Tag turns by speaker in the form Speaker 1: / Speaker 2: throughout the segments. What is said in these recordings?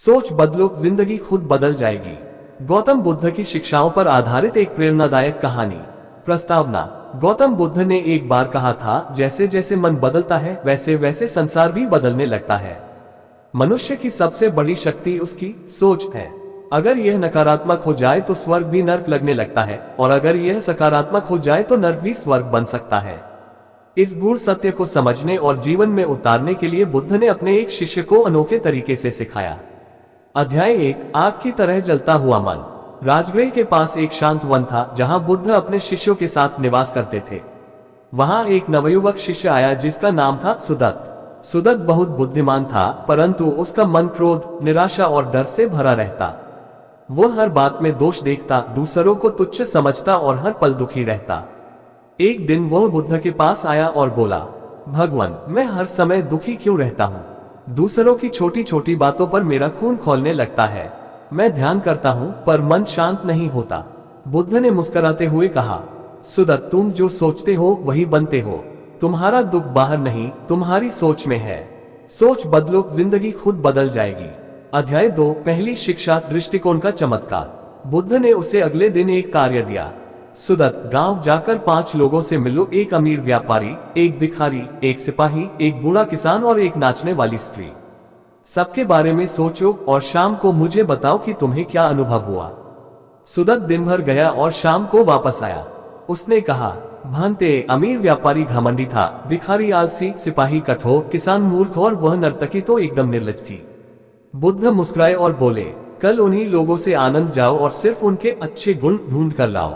Speaker 1: सोच बदलो, जिंदगी खुद बदल जाएगी। गौतम बुद्ध की शिक्षाओं पर आधारित एक प्रेरणादायक कहानी। प्रस्तावना। गौतम बुद्ध ने एक बार कहा था, जैसे जैसे मन बदलता है वैसे वैसे संसार भी बदलने लगता है। मनुष्य की सबसे बड़ी शक्ति उसकी सोच है। अगर यह नकारात्मक हो जाए तो स्वर्ग भी नर्क लगने लगता है, और अगर यह सकारात्मक हो जाए तो नर्क भी स्वर्ग बन सकता है। इस गूढ़ सत्य को समझने और जीवन में उतारने के लिए बुद्ध ने अपने एक शिष्य को अनोखे तरीके से सिखाया। अध्याय 1। आग की तरह जलता हुआ मन। राजगृह के पास एक शांत वन था जहां बुद्ध अपने शिष्यों के साथ निवास करते थे। वहां एक नवयुवक शिष्य आया जिसका नाम था सुदत्त। सुदत्त बहुत बुद्धिमान था, परंतु उसका मन क्रोध, निराशा और डर से भरा रहता। वह हर बात में दोष देखता, दूसरों को तुच्छ समझता और हर पल दुखी रहता। एक दिन वह बुद्ध के पास आया और बोला, भगवान, मैं हर समय दुखी क्यों रहता हूँ? दूसरों की छोटी छोटी बातों पर मेरा खून खौलने लगता है। मैं ध्यान करता हूँ पर मन शांत नहीं होता। बुद्ध ने मुस्कुराते हुए कहा, सुदत्त, तुम जो सोचते हो वही बनते हो। तुम्हारा दुख बाहर नहीं, तुम्हारी सोच में है। सोच बदलो, जिंदगी खुद बदल जाएगी। अध्याय 2। पहली शिक्षा, दृष्टिकोण का चमत्कार। बुद्ध ने उसे अगले दिन एक कार्य दिया। सुदत्त, गांव जाकर 5 लोगों से मिलो, एक अमीर व्यापारी, एक भिखारी, एक सिपाही, एक बूढ़ा किसान और एक नाचने वाली स्त्री। सबके बारे में सोचो और शाम को मुझे बताओ कि तुम्हें क्या अनुभव हुआ। सुदत्त दिन भर गया और शाम को वापस आया। उसने कहा, भांते, अमीर व्यापारी घमंडी था, भिखारी आलसी, सिपाही कठोर, किसान मूर्ख और वह नर्तकी तो एकदम निर्लज थी। बुद्ध मुस्कुराए और बोले, कल उन्हीं लोगों से आनंद जाओ और सिर्फ उनके अच्छे गुण ढूंढ कर लाओ।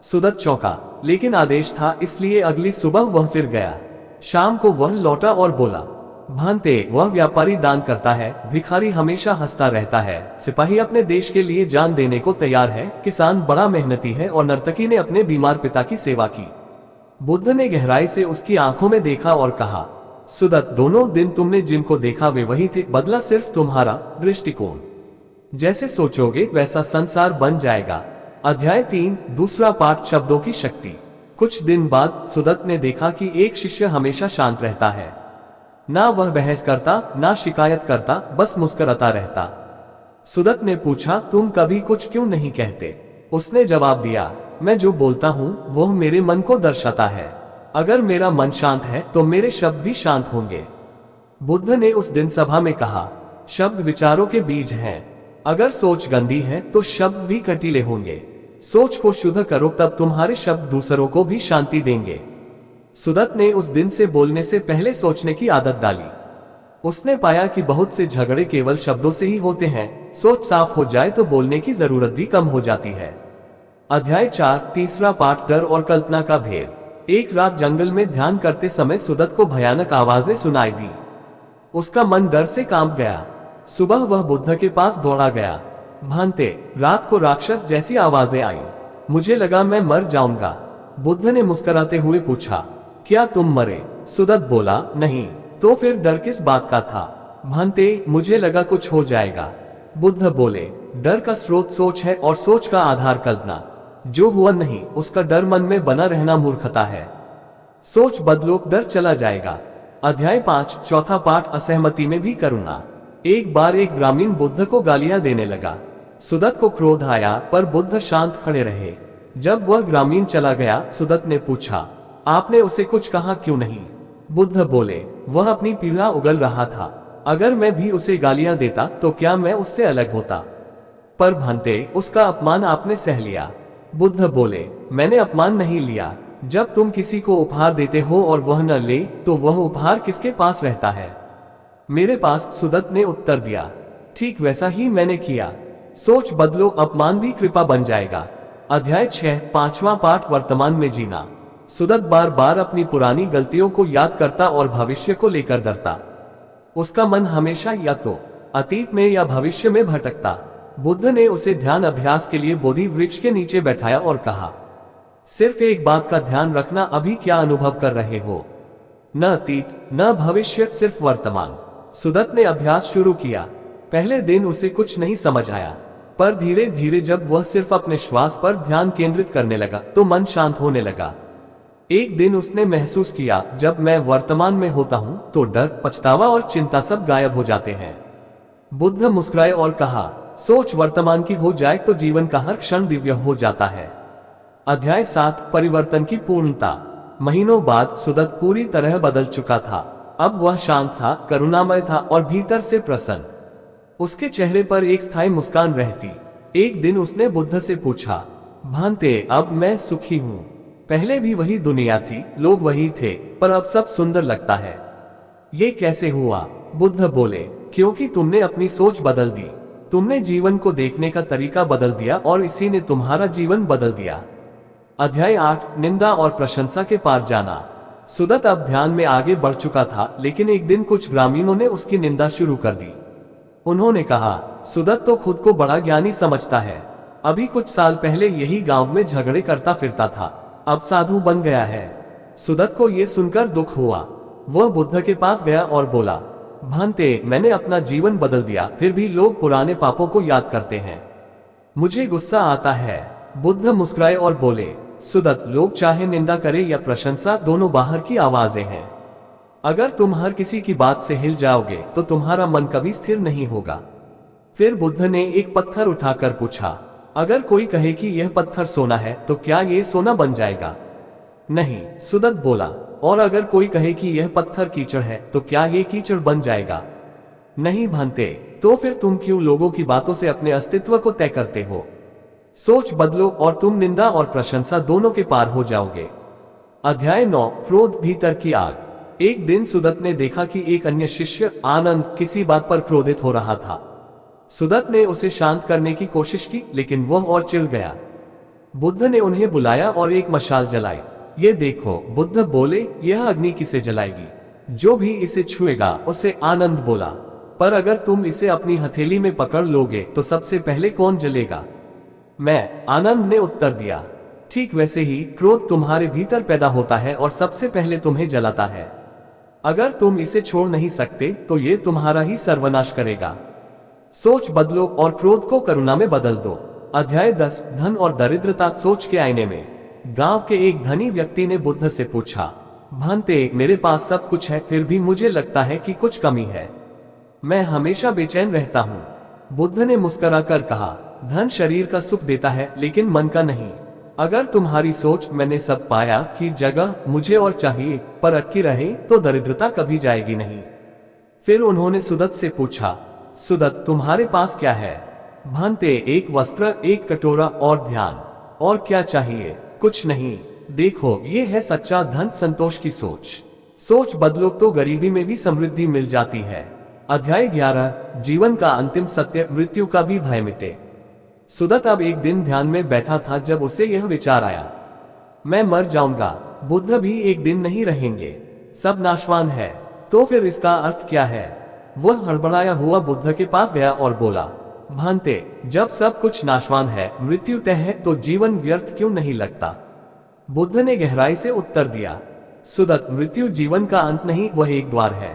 Speaker 1: सुदत्त चौंका, लेकिन आदेश था, इसलिए अगली सुबह वह फिर गया। शाम को वह लौटा और बोला, भांते, वह व्यापारी दान करता है, भिखारी हमेशा हंसता रहता है, सिपाही अपने देश के लिए जान देने को तैयार है, किसान बड़ा मेहनती है और नर्तकी ने अपने बीमार पिता की सेवा की। बुद्ध ने गहराई से उसकी आंखों में देखा और कहा, सुदत्त, दोनों दिन तुमने जिनको देखा वे वही थे, बदला सिर्फ तुम्हारा दृष्टिकोण। जैसे सोचोगे वैसा संसार बन जाएगा। अध्याय 3। दूसरा पाठ, शब्दों की शक्ति। कुछ दिन बाद सुदत्त ने देखा कि एक शिष्य हमेशा शांत रहता है। ना वह बहस करता, ना शिकायत करता, बस मुस्कुराता रहता। सुदत्त ने पूछा, तुम कभी कुछ क्यों नहीं कहते? उसने जवाब दिया, मैं जो बोलता हूँ वह मेरे मन को दर्शाता है। अगर मेरा मन शांत है तो मेरे शब्द भी शांत होंगे। बुद्ध ने उस दिन सभा में कहा, शब्द विचारों के बीज हैं। अगर सोच गंदी है तो शब्द भी कटीले होंगे। सोच को शुद्ध करो, तब तुम्हारे शब्द दूसरों को भी शांति देंगे। सुदत्त ने उस दिन से बोलने से पहले सोचने की आदत डाली। उसने पाया कि बहुत से झगड़े केवल शब्दों से ही होते हैं। सोच साफ हो जाए तो बोलने की जरूरत भी कम हो जाती है। अध्याय 4। तीसरा पाठ, डर और कल्पना का भेद। एक रात जंगल में ध्यान करते समय सुदत्त को भयानक आवाजें सुनाई दी। उसका मन डर से कांप गया। सुबह वह बुद्ध के पास दौड़ा गया। भांते, रात को राक्षस जैसी आवाजें आई। मुझे लगा मैं मर जाऊंगा। बुद्ध ने मुस्कुराते हुए पूछा, क्या तुम मरे? सुदत्त बोला, नहीं। तो फिर डर किस बात का था? भांते, मुझे लगा कुछ हो जाएगा। बुद्ध बोले, डर का स्रोत सोच है और सोच का आधार कल्पना। जो हुआ नहीं उसका डर मन में बना रहना मूर्खता है। सोच बदलो, डर चला जाएगा। अध्याय 5। चौथा पाठ, असहमति में भी करुणा। एक बार एक ग्रामीण बुद्ध को गालियां देने लगा। सुदत्त को क्रोध आया, पर बुद्ध शांत खड़े रहे। जब वह ग्रामीण चला गया, सुदत्त ने पूछा, आपने उसे कुछ कहा क्यों नहीं? बुद्ध बोले, वह अपनी पीड़ा उगल रहा था। अगर मैं भी उसे गालियां देता तो क्या मैं उससे अलग होता? पर भांते, उसका अपमान आपने सह लिया। बुद्ध बोले, मैंने अपमान नहीं लिया। जब तुम किसी को उपहार देते हो और वह न ले तो वह उपहार किसके पास रहता है? मेरे पास। सुदत्त ने उत्तर दिया, ठीक वैसा ही मैंने किया। सोच बदलो, अपमान भी कृपा बन जाएगा। अध्याय 6। पांचवा पाठ, वर्तमान में जीना। सुदत्त बार बार अपनी पुरानी गलतियों को याद करता और भविष्य को लेकर डरता। उसका मन हमेशा या तो अतीत में या भविष्य में भटकता। बुद्ध ने उसे ध्यान अभ्यास के लिए बोधि वृक्ष के नीचे बैठाया और कहा, सिर्फ एक बात का ध्यान रखना, अभी क्या अनुभव कर रहे हो? न अतीत न भविष्य, सिर्फ वर्तमान। सुदत्त ने अभ्यास शुरू किया। पहले दिन उसे कुछ नहीं समझ आया, पर धीरे धीरे जब वह सिर्फ अपने श्वास पर ध्यान केंद्रित करने लगा तो मन शांत होने लगा। एक दिन उसने महसूस किया, जब मैं वर्तमान में होता हूँ तो डर, पछतावा और चिंता सब गायब हो जाते हैं। बुद्ध मुस्कुराए और कहा, सोच वर्तमान की हो जाए तो जीवन का हर क्षण दिव्य हो जाता है। अध्याय 7, परिवर्तन की पूर्णता। महीनों बाद सुदत्त पूरी तरह बदल चुका था। अब वह शांत था, करुणामय था और भीतर से प्रसन्न। उसके चेहरे पर एक स्थायी मुस्कान रहती। एक दिन उसने बुद्ध से पूछा, भांते, अब मैं सुखी हूँ। पहले भी वही दुनिया थी, लोग वही थे, पर अब सब सुंदर लगता है। ये कैसे हुआ? बुद्ध बोले, क्योंकि तुमने अपनी सोच बदल दी। तुमने जीवन को देखने का तरीका बदल दिया और इसी ने तुम्हारा जीवन बदल दिया। अध्याय 8, निंदा और प्रशंसा के पार जाना। सुदत्त अब ध्यान में आगे बढ़ चुका था, लेकिन एक दिन कुछ ग्रामीणों ने उसकी निंदा शुरू कर दी। उन्होंने कहा, सुदत्त तो खुद को बड़ा ज्ञानी समझता है। अभी कुछ साल पहले यही गांव में झगड़े करता फिरता था, अब साधु बन गया है। सुदत्त को यह सुनकर दुख हुआ। वह बुद्ध के पास गया और बोला, भांते, मैंने अपना जीवन बदल दिया, फिर भी लोग पुराने पापों को याद करते हैं। मुझे गुस्सा आता है। बुद्ध मुस्कुराए और बोले, सुदत्त, लोग चाहे निंदा करे या प्रशंसा, दोनों बाहर की आवाजें हैं। अगर तुम हर किसी की बात से हिल जाओगे तो तुम्हारा मन कभी स्थिर नहीं होगा। फिर बुद्ध ने एक पत्थर उठाकर पूछा, अगर कोई कहे कि यह पत्थर सोना है तो क्या यह सोना बन जाएगा? नहीं, सुदत्त बोला। और अगर कोई कहे कि यह पत्थर कीचड़ है तो क्या यह कीचड़ बन जाएगा? नहीं भांते, तो फिर तुम क्यों लोगों की बातों से अपने अस्तित्व को तय करते हो? सोच बदलो और तुम निंदा और प्रशंसा दोनों के पार हो जाओगे। अध्याय 9, क्रोध भीतर की आग। एक दिन सुदत्त ने देखा कि एक अन्य शिष्य आनंद किसी बात पर क्रोधित हो रहा था। सुदत्त ने उसे शांत करने की कोशिश की, लेकिन वह और चिढ़ गया। बुद्ध ने उन्हें बुलाया और एक मशाल जलाई। ये देखो, बुद्ध बोले, यह अग्नि किसे जलाएगी? जो भी इसे छुएगा उसे। आनंद बोला, पर अगर तुम इसे अपनी हथेली में पकड़ लोगे तो सबसे पहले कौन जलेगा? मैं, आनंद ने उत्तर दिया। ठीक वैसे ही क्रोध तुम्हारे भीतर पैदा होता है और सबसे पहले तुम्हें जलाता है। अगर तुम इसे छोड़ नहीं सकते तो ये तुम्हारा ही सर्वनाश करेगा। सोच बदलो और क्रोध को करुणा में बदल दो। अध्याय 10, धन और दरिद्रता। सोच के आईने में। गांव के एक धनी व्यक्ति ने बुद्ध से पूछा, भांते, मेरे पास सब कुछ है, फिर भी मुझे लगता है कि कुछ कमी है। मैं हमेशा बेचैन रहता हूँ। बुद्ध ने मुस्कुराकर कहा, धन शरीर का सुख देता है, लेकिन मन का नहीं। अगर तुम्हारी सोच मैंने सब पाया की जगह मुझे और चाहिए पर अटकी रहे तो दरिद्रता कभी जाएगी नहीं। फिर उन्होंने सुदत्त से पूछा, सुदत्त, तुम्हारे पास क्या है? भांते, एक वस्त्र, एक कटोरा और ध्यान। और क्या चाहिए? कुछ नहीं। देखो, ये है सच्चा धन, संतोष की सोच। सोच बदलो तो गरीबी में भी समृद्धि मिल जाती है। अध्याय 11, जीवन का अंतिम सत्य, मृत्यु का भी भय मिटे। सुदत्त अब एक दिन ध्यान में बैठा था जब उसे यह विचार आया, मैं मर जाऊंगा, बुद्ध भी एक दिन नहीं रहेंगे, सब नाशवान है। तो फिर इसका अर्थ क्या है? वह हड़बड़ाया हुआ बुद्ध के पास गया और बोला, भांते, जब सब कुछ नाशवान है, मृत्यु तय है, तो जीवन व्यर्थ क्यों नहीं लगता? बुद्ध ने गहराई से उत्तर दिया, सुदत्त, मृत्यु जीवन का अंत नहीं, वह एक द्वार है।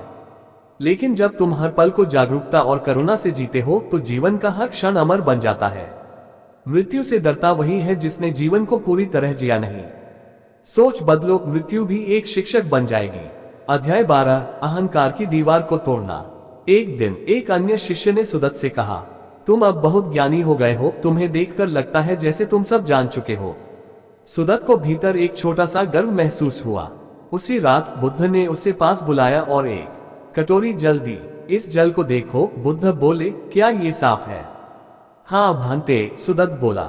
Speaker 1: लेकिन जब तुम हर पल को जागरूकता और करुणा से जीते हो तो जीवन का हर क्षण अमर बन जाता है। मृत्यु से डरता वही है जिसने जीवन को पूरी तरह जिया नहीं। सोच बदलो, मृत्यु भी एक शिक्षक बन जाएगी। अध्याय 12, अहंकार की दीवार को तोड़ना। एक दिन एक अन्य शिष्य ने सुदत्त से कहा, तुम अब बहुत ज्ञानी हो गए हो, तुम्हें देखकर लगता है जैसे तुम सब जान चुके हो। सुदत्त को भीतर एक छोटा सा गर्व महसूस हुआ। उसी रात बुद्ध ने उसे पास बुलाया और एक कटोरी जल दी। इस जल को देखो, बुद्ध बोले, क्या ये साफ है? हाँ भांते, सुदत्त बोला।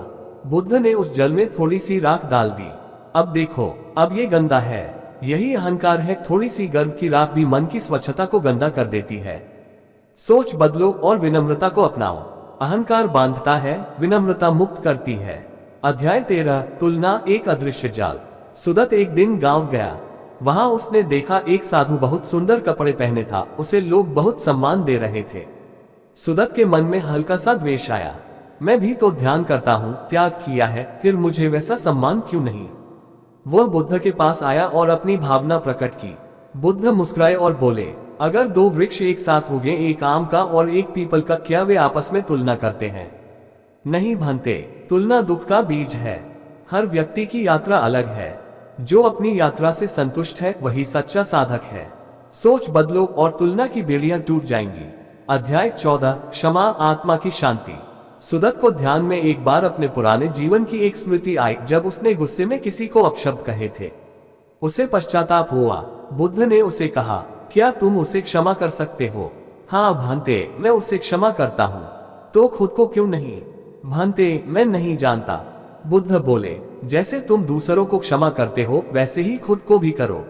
Speaker 1: बुद्ध ने उस जल में थोड़ी सी राख डाल दी। अब देखो, अब ये गंदा है। यही अहंकार है, थोड़ी सी गर्व की राख भी मन की स्वच्छता को गंदा कर देती है। सोच बदलो और विनम्रता को अपनाओ। अहंकार बांधता है, विनम्रता मुक्त करती है। अध्याय 13, तुलना, एक अदृश्य जाल। सुदत्त एक दिन गांव गया। वहां उसने देखा एक साधु बहुत सुंदर कपड़े पहने था, उसे लोग बहुत सम्मान दे रहे थे। सुदत्त के मन में हल्का सा द्वेष आया। मैं भी तो ध्यान करता हूँ, त्याग किया है, फिर मुझे वैसा सम्मान क्यों नहीं? वह बुद्ध के पास आया और अपनी भावना प्रकट की। बुद्ध मुस्कुराए और बोले, अगर दो वृक्ष एक साथ उगे, एक आम का और एक पीपल का, क्या वे आपस में तुलना करते हैं? नहीं भांते, तुलना दुख का बीज है। हर व्यक्ति की यात्रा अलग है। जो अपनी यात्रा से संतुष्ट है वही सच्चा साधक है। सोच बदलो और तुलना की बेड़ियां टूट जाएंगी। अध्याय 14 क्षमा आत्मा की शांति। सुदत को ध्यान में एक बार अपने पुराने जीवन की एक स्मृति आई जब उसने गुस्से में किसी को अपशब्द कहे थे। उसे पश्चाताप हुआ। बुद्ध ने उसे कहा, क्या तुम उसे क्षमा कर सकते हो? हाँ भांते, मैं उसे क्षमा करता हूँ। तो खुद को क्यों नहीं? भांते, मैं नहीं जानता। बुद्ध बोले, जैसे तुम दूसरों को क्षमा करते हो वैसे ही खुद को भी करो,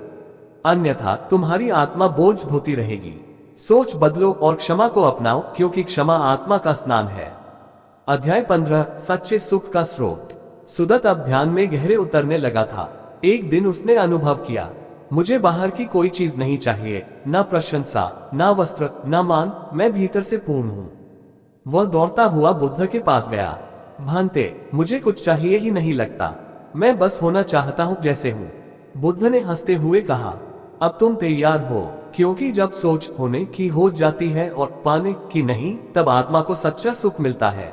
Speaker 1: अन्यथा तुम्हारी आत्मा बोझ ढोती रहेगी। सोच बदलो और क्षमा को अपनाओ, क्योंकि क्षमा आत्मा का स्नान है। अध्याय 15 सच्चे सुख का स्रोत। सुदत अब ध्यान में गहरे उतरने लगा था। एक दिन उसने अनुभव किया, मुझे बाहर की कोई चीज नहीं चाहिए, ना प्रशंसा, ना वस्त्र, ना मान, मैं भीतर से पूर्ण हूँ। वह दौड़ता हुआ बुद्ध के पास गया। भांते, मुझे कुछ चाहिए ही नहीं लगता, मैं बस होना चाहता हूँ जैसे हूँ। बुद्ध ने हंसते हुए कहा, अब तुम तैयार हो, क्योंकि जब सोच होने की हो जाती है और पाने की नहीं, तब आत्मा को सच्चा सुख मिलता है।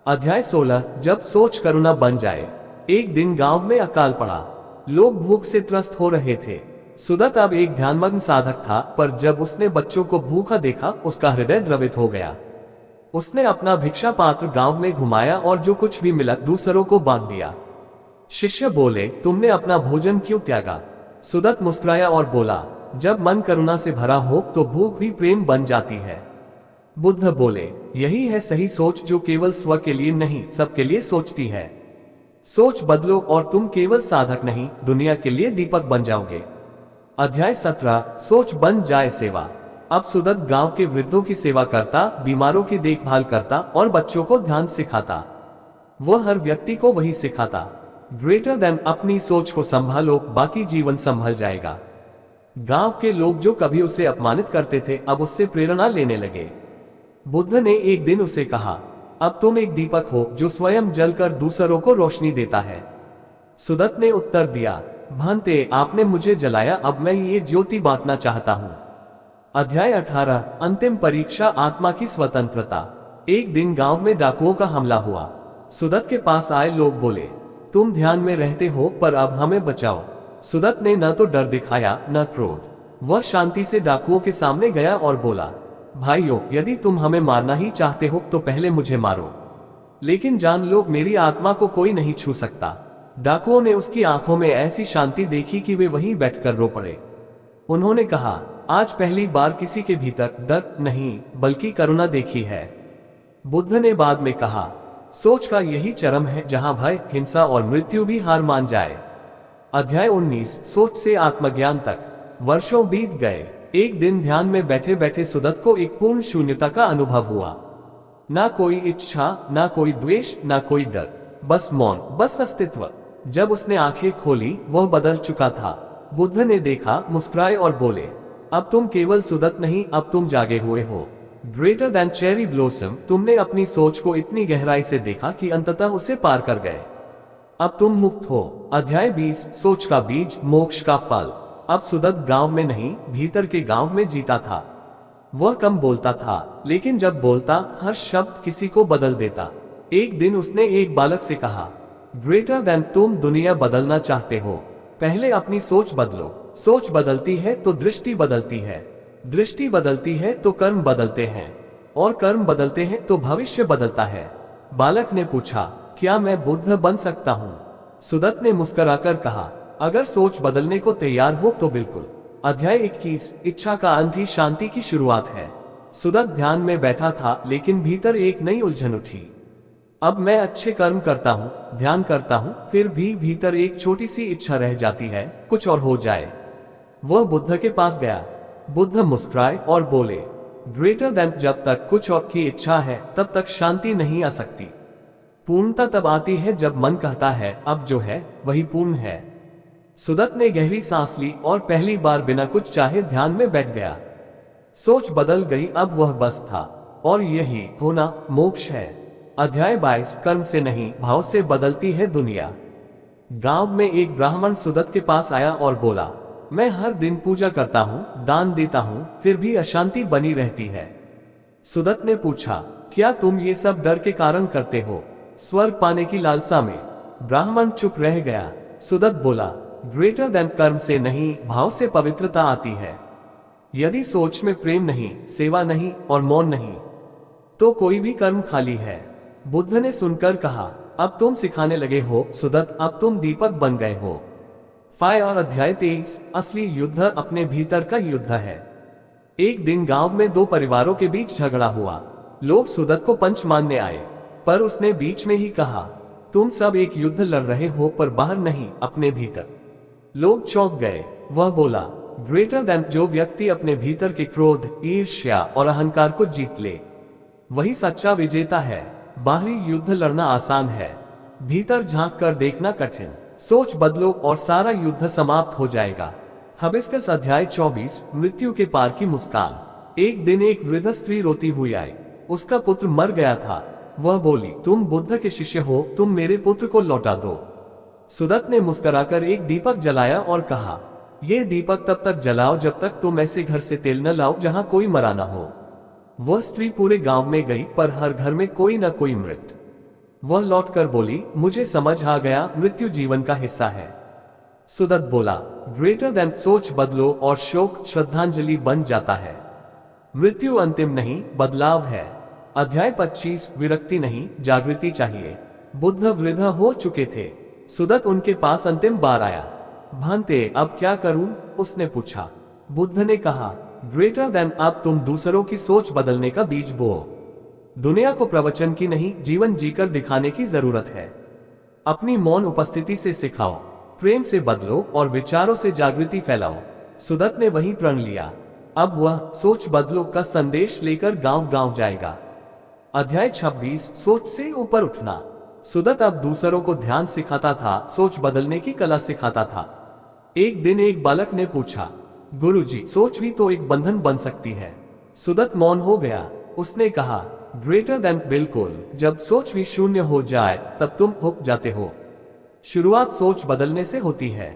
Speaker 1: अध्याय 16 जब सोच करुणा बन जाए। एक दिन गांव में अकाल पड़ा। लोग भूख से त्रस्त हो रहे थे। सुदत अब एक ध्यानमग्न साधक था, पर जब उसने बच्चों को भूखा देखा उसका हृदय द्रवित हो गया। उसने अपना भिक्षा पात्र गांव में घुमाया और जो कुछ भी मिला दूसरों को बांट दिया। शिष्य बोले, तुमने अपना भोजन क्यों त्यागा? सुदत मुस्कुराया और बोला, जब मन करुणा से भरा हो तो भूख भी प्रेम बन जाती है। बुद्ध बोले, यही है सही सोच, जो केवल स्व के लिए नहीं सबके लिए सोचती है। सोच बदलो और तुम केवल साधक नहीं, दुनिया के लिए दीपक बन जाओगे। अध्याय 17 सोच बन जाए सेवा। अब सुदत गांव के वृद्धों की सेवा करता, बीमारों की देखभाल करता और बच्चों को ध्यान सिखाता। वह हर व्यक्ति को वही सिखाता, ग्रेटर देन अपनी सोच को संभालो, बाकी जीवन संभल जाएगा। गांव के लोग जो कभी उसे अपमानित करते थे अब उससे प्रेरणा लेने लगे। बुद्ध ने एक दिन उसे कहा, अब तुम एक दीपक हो जो स्वयं जलकर दूसरों को रोशनी देता है। सुदत ने उत्तर दिया, भांते, आपने मुझे जलाया, अब मैं ये ज्योति बांटना चाहता हूँ। अध्याय 18 अंतिम परीक्षा आत्मा की स्वतंत्रता। एक दिन गांव में डाकुओं का हमला हुआ। सुदत के पास आए लोग बोले, तुम ध्यान में रहते हो पर अब हमें बचाओ। सुदत ने न तो डर दिखाया न क्रोध। वह शांति से डाकुओं के सामने गया और बोला, भाइयों, यदि तुम हमें मारना ही चाहते हो तो पहले मुझे मारो, लेकिन जान लो मेरी आत्मा को कोई नहीं छू सकता। डाकुओं ने उसकी आंखों में ऐसी शांति देखी कि वे वहीं बैठकर रो पड़े। उन्होंने कहा, आज पहली बार किसी के भीतर डर नहीं बल्कि करुणा देखी है। बुद्ध ने बाद में कहा, सोच का यही चरम है जहां भय, हिंसा और मृत्यु भी हार मान जाए। अध्याय 19 सोच से आत्मज्ञान तक। वर्षों बीत गए। एक दिन ध्यान में बैठे बैठे सुदत को एक पूर्ण शून्यता का अनुभव हुआ। ना कोई इच्छा, ना कोई द्वेष, ना कोई डर, बस मौन, बस अस्तित्व। जब उसने आंखें खोली वह बदल चुका था। बुद्ध ने देखा, मुस्कुराए और बोले, अब तुम केवल सुदत नहीं, अब तुम जागे हुए हो। ग्रेटर देन चेरी ब्लॉसम, तुमने अपनी सोच को इतनी गहराई से देखा कि अंततः उसे पार कर गए। अब तुम मुक्त हो। अध्याय 20 सोच का बीज, मोक्ष का फल। अब सुदत गांव में नहीं, भीतर के गांव में जीता था। वह कम बोलता था, लेकिन जब बोलता हर शब्द किसी को बदल देता। एक दिन उसने एक बालक से कहा, ग्रेटर देन, तुम दुनिया बदलना चाहते हो, पहले अपनी सोच बदलो। सोच बदलती है तो दृष्टि बदलती है, दृष्टि बदलती है तो कर्म बदलते हैं, और कर्म बदलते हैं तो भविष्य बदलता है। बालक ने पूछा, क्या मैं बुद्ध बन सकता हूँ? सुदत ने मुस्कुराकर कहा, अगर सोच बदलने को तैयार हो तो बिल्कुल। अध्याय 21 इच्छा का अंत ही शांति की शुरुआत है। सुदत ध्यान में बैठा था, लेकिन भीतर एक नई उलझन उठी। अब मैं अच्छे कर्म करता हूँ, ध्यान करता हूँ, फिर भी भीतर एक छोटी सी इच्छा रह जाती है, कुछ और हो जाए। वह बुद्ध के पास गया। बुद्ध मुस्कुराए और बोले, ग्रेटर देन, जब तक कुछ और की इच्छा है तब तक शांति नहीं आ सकती। पूर्णता तब आती है जब मन कहता है अब जो है वही पूर्ण है। सुदत ने गहरी सांस ली और पहली बार बिना कुछ चाहे ध्यान में बैठ गया। सोच बदल गई, अब वह बस था, और यही होना मोक्ष है। अध्याय 22 कर्म से नहीं भाव से बदलती है दुनिया। गांव में एक ब्राह्मण सुदत के पास आया और बोला, मैं हर दिन पूजा करता हूँ, दान देता हूँ, फिर भी अशांति बनी रहती है। सुदत ने पूछा, क्या तुम ये सब डर के कारण करते हो, स्वर्ग पाने की लालसा में? ब्राह्मण चुप रह गया। सुदत बोला, ग्रेटर देन, कर्म से नहीं भाव से पवित्रता आती है। यदि सोच में प्रेम नहीं, सेवा नहीं और मौन नहीं, तो कोई भी कर्म खाली है। बुद्ध ने सुनकर कहा, अब तुम सिखाने लगे हो सुदत, अब तुम दीपक बन गए हो। फाय और अध्याय 23। असली युद्ध अपने भीतर का युद्ध है। एक दिन गांव में दो परिवारों के बीच झगड़ा हुआ। लोग सुदत को पंच मानने आए, पर उसने बीच में ही कहा, तुम सब एक युद्ध लड़ रहे हो, पर बाहर नहीं, अपने भीतर। लोग चौंक गए। वह बोला, ग्रेटर देन, जो व्यक्ति अपने भीतर के क्रोध, ईर्ष्या और अहंकार को जीत ले, वही सच्चा विजेता है। बाहरी युद्ध लड़ना आसान है, भीतर झांक कर देखना कठिन। सोच बदलो और सारा युद्ध समाप्त हो जाएगा। हबिस्कस अध्याय 24। मृत्यु के पार की मुस्कान। एक दिन एक वृद्ध स्त्री रोती हुई आई। उसका पुत्र मर गया था। वह बोली, तुम बुद्ध के शिष्य हो, तुम मेरे पुत्र को लौटा दो। सुदत ने मुस्कुराकर एक दीपक जलाया और कहा, यह दीपक तब तक जलाओ जब तक तुम ऐसे घर से तेल न लाओ जहां कोई मरा न हो। वह स्त्री पूरे गांव में गई, पर हर घर में कोई न कोई मृत। वह लौटकर बोली, मुझे समझ आ गया, मृत्यु जीवन का हिस्सा है। सुदत बोला, ग्रेटर देन, सोच बदलो और शोक श्रद्धांजलि बन जाता है। मृत्यु अंतिम नहीं, बदलाव है। अध्याय 25। विरक्ति नहीं, जागृति चाहिए। बुद्ध वृद्ध हो चुके थे। सुदत उनके पास अंतिम बार आया। भांते, अब क्या करूं? उसने पूछा। बुद्ध ने कहा, ग्रेटर देन, अब तुम दूसरों की सोच बदलने का बीज बो। दुनिया को प्रवचन की नहीं, जीवन जीकर दिखाने की जरूरत है। अपनी मौन उपस्थिति से सिखाओ, प्रेम से बदलो और विचारों से जागृति फैलाओ। सुदत ने वही प्रण लिया। अब वह सोच बदलो का संदेश लेकर गांव गांव जाएगा। अध्याय 26। सोच से ऊपर उठना। सुदत अब दूसरों को ध्यान सिखाता था, सोच बदलने की कला सिखाता था। एक दिन एक बालक ने पूछा, गुरुजी, सोच भी तो एक बंधन बन सकती है। सुदत मौन हो गया। उसने कहा, ग्रेटर देन, बिल्कुल। जब सोच भी शून्य हो जाए तब तुम हुक जाते हो। शुरुआत सोच बदलने से होती है,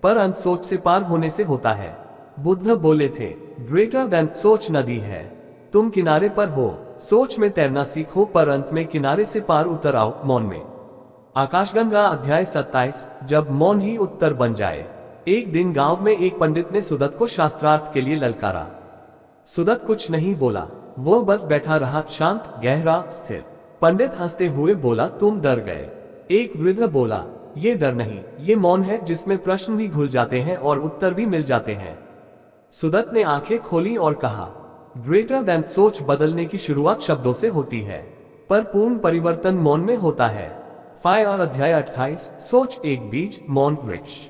Speaker 1: पर अंत सोच से पार होने से होता है। बुद्ध बोले थे, ग्रेटर देन, सोच नदी है, तुम किनारे पर हो। सोच में तैरना सीखो, पर अंत में किनारे से पार उतर आओ, मौन में। आकाशगंगा अध्याय 27। जब मौन ही उत्तर बन जाए। एक दिन गांव में एक पंडित ने सुदत को शास्त्रार्थ के लिए ललकारा। सुदत कुछ नहीं बोला, वो बस बैठा रहा, शांत, गहरा, स्थिर। पंडित हंसते हुए बोला, तुम डर गए। एक वृद्ध बोला, ये डर नहीं, ये मौन है जिसमें प्रश्न भी घुल जाते हैं और उत्तर भी मिल जाते हैं। सुदत ने आंखें खोली और कहा, ग्रेटर देन, सोच बदलने की शुरुआत शब्दों से होती है, पर पूर्ण परिवर्तन मौन में होता है। फाय और अध्याय 28। सोच एक बीज, मौन वृक्ष।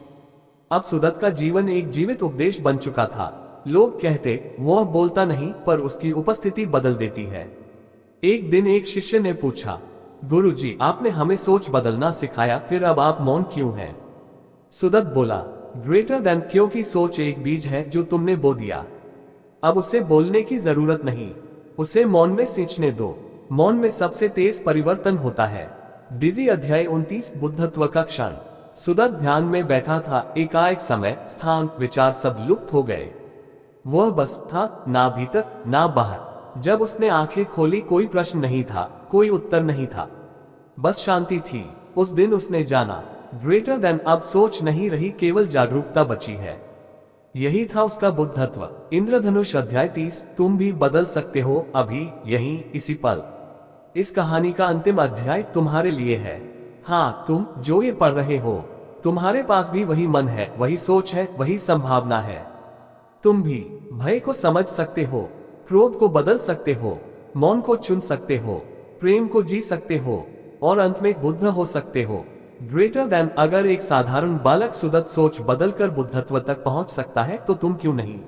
Speaker 1: अब सुदत का जीवन एक जीवित उपदेश बन चुका था। लोग कहते, वह बोलता नहीं, पर उसकी उपस्थिति बदल देती है। एक दिन एक शिष्य ने पूछा, गुरुजी, आपने हमें सोच बदलना सिखाया, फिर अब आप मौन क्यों हैं? सुदत बोला, ग्रेटर देन, क्योंकि सोच एक बीज है जो तुमने बो दिया। अब उसे बोलने की जरूरत नहीं, उसे मौन में सींचने दो। मौन में सबसे तेज परिवर्तन होता है। डिजी अध्याय 29। बुद्धत्व का क्षण। सुदत ध्यान में बैठा था। एकाएक समय, स्थान, विचार सब लुप्त हो गए। वह बस था, ना भीतर ना बाहर। जब उसने आंखें खोली, कोई प्रश्न नहीं था, कोई उत्तर नहीं था, बस शांति थी। उस दिन उसने जाना, ग्रेटर देन, अब सोच नहीं रही, केवल जागरूकता बची है। यही था उसका बुद्धत्व। इंद्रधनुष अध्याय 30। तुम भी बदल सकते हो, अभी, यहीं, इसी पल। इस कहानी का अंतिम अध्याय तुम्हारे लिए है। हाँ, तुम जो ये पढ़ रहे हो, तुम्हारे पास भी वही मन है, वही सोच है, वही संभावना है। तुम भी भय को समझ सकते हो, क्रोध को बदल सकते हो, मौन को चुन सकते हो, प्रेम को जी सकते हो और अंत में बुद्ध हो सकते हो। ग्रेटर देन, अगर एक साधारण बालक सुदत सोच बदलकर बुद्धत्व तक पहुंच सकता है, तो तुम क्यों नहीं?